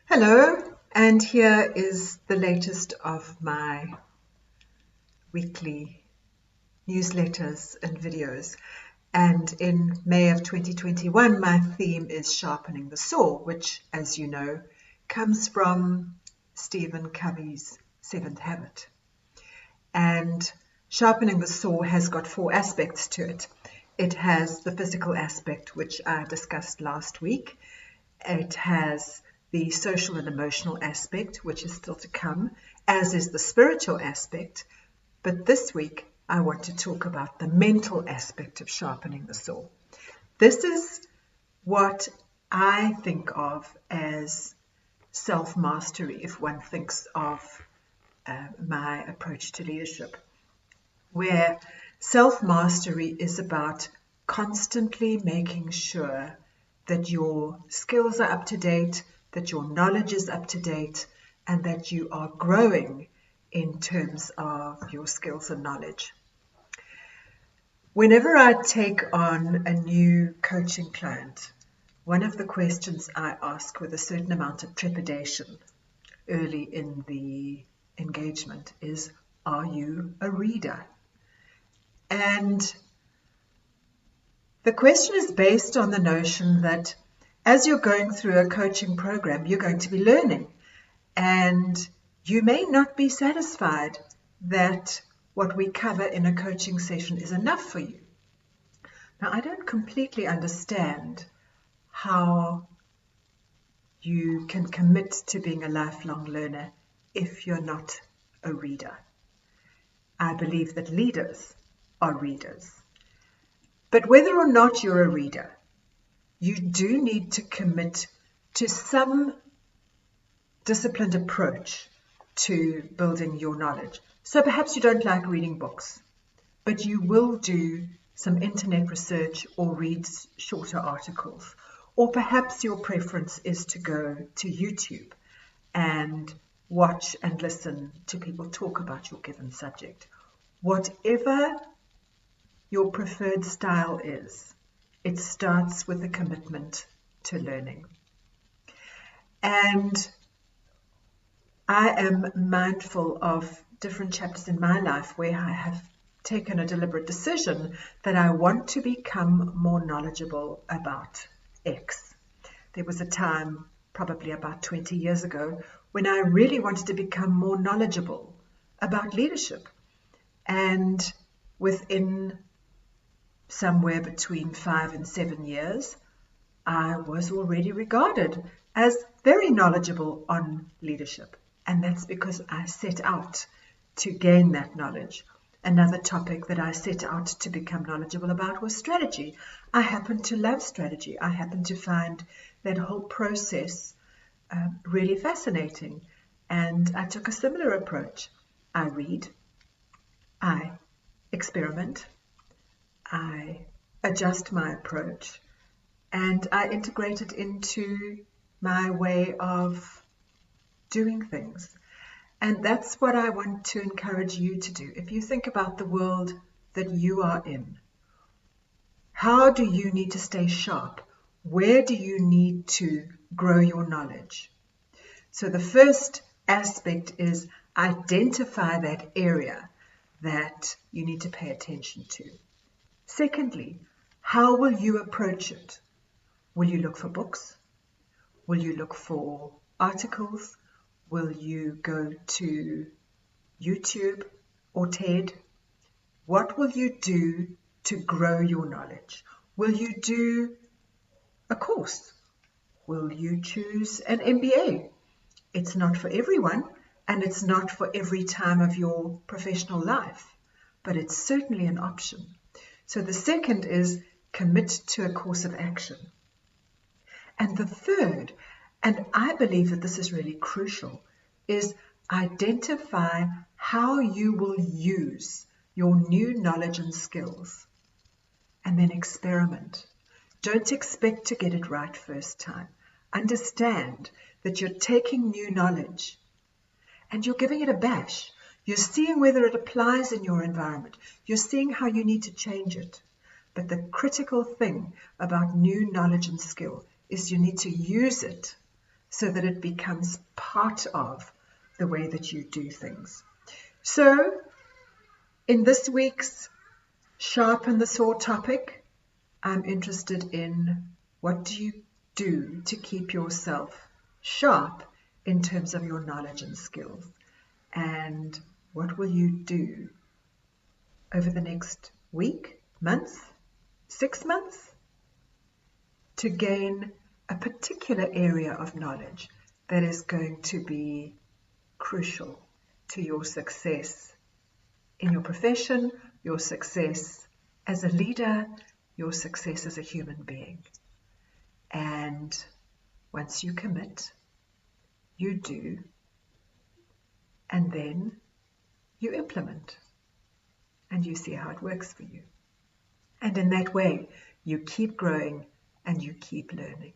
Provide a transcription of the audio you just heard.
Hello, and here is the latest of my weekly newsletters and videos. And in May of 2021, my theme is Sharpening the Saw, which, as you know, comes from Stephen Covey's Seventh Habit. And Sharpening the Saw has got 4 aspects to it. It has the physical aspect, which I discussed last week. It has the social and emotional aspect, which is still to come, as is the spiritual aspect. But this week, I want to talk about the mental aspect of sharpening the saw. This is what I think of as self-mastery, if one thinks of my approach to leadership, where self-mastery is about constantly making sure that your skills are up to date, that your knowledge is up to date, and that you are growing in terms of your skills and knowledge. Whenever I take on a new coaching client, one of the questions I ask with a certain amount of trepidation early in the engagement is, are you a reader? And the question is based on the notion that as you're going through a coaching program, you're going to be learning, and you may not be satisfied that what we cover in a coaching session is enough for you. Now, I don't completely understand how you can commit to being a lifelong learner if you're not a reader. I believe that leaders are readers. But whether or not you're a reader, you do need to commit to some disciplined approach to building your knowledge. So perhaps you don't like reading books, but you will do some internet research or read shorter articles. Or perhaps your preference is to go to YouTube and watch and listen to people talk about your given subject. Whatever your preferred style is, it starts with a commitment to learning. And I am mindful of different chapters in my life where I have taken a deliberate decision that I want to become more knowledgeable about X. There was a time, probably about 20 years ago, when I really wanted to become more knowledgeable about leadership. And within somewhere between 5 and 7 years, I was already regarded as very knowledgeable on leadership. And that's because I set out to gain that knowledge. Another topic that I set out to become knowledgeable about was strategy. I happen to love strategy. I happen to find that whole process really fascinating. And I took a similar approach. I read, I experiment, I adjust my approach, and I integrate it into my way of doing things. And that's what I want to encourage you to do. If you think about the world that you are in, how do you need to stay sharp? Where do you need to grow your knowledge? So the first aspect is identify that area that you need to pay attention to. Secondly, how will you approach it? Will you look for books? Will you look for articles? Will you go to YouTube or TED? What will you do to grow your knowledge? Will you do a course? Will you choose an MBA? It's not for everyone, and it's not for every time of your professional life, but it's certainly an option. So the second is commit to a course of action. And the third, and I believe that this is really crucial, is identify how you will use your new knowledge and skills, and then experiment. Don't expect to get it right first time. Understand that you're taking new knowledge and you're giving it a bash. You're seeing whether it applies in your environment. You're seeing how you need to change it. But the critical thing about new knowledge and skill is you need to use it so that it becomes part of the way that you do things. So in this week's Sharpen the Sword topic, I'm interested in what do you do to keep yourself sharp in terms of your knowledge and skills, and what will you do over the next week, month, 6 months to gain a particular area of knowledge that is going to be crucial to your success in your profession, your success as a leader, your success as a human being. And once you commit, you do, and then you implement, and you see how it works for you. And in that way, you keep growing and you keep learning.